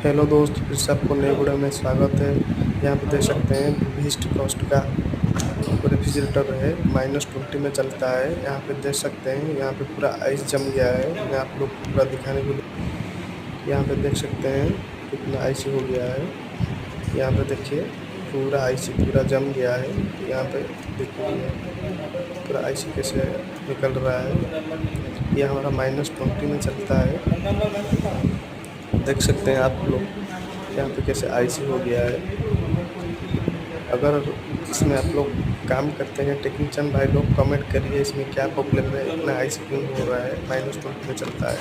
Hello दोस्त, फिर से आपको नए वीडियो में स्वागत है। यहाँ पे देख सकते हैं ईस्ट कोस्ट का रेफ्रिजरेटर है, -20 में चलता है। यहाँ पे देख सकते हैं, यहाँ पे पूरा आइस जम गया है। मैं आप लोग को पूरा दिखाने के लिए यहाँ पे देख सकते हैं कितना आइस हो गया है। यहाँ पे देखिए पूरा आइस पूरा जम गया है। यहाँ पे देखिए पूरा आइस कैसे निकल रहा है। ये हमारा -20 में चलता है। देख सकते हैं आप लोग यहाँ पे कैसे आईसी हो गया है। अगर इसमें आप लोग काम करते हैं टेक्नीशियन भाई लोग, कमेंट करिए इसमें क्या प्रॉब्लम है, इतना आईसी क्यों हो रहा है। -20 में चलता है।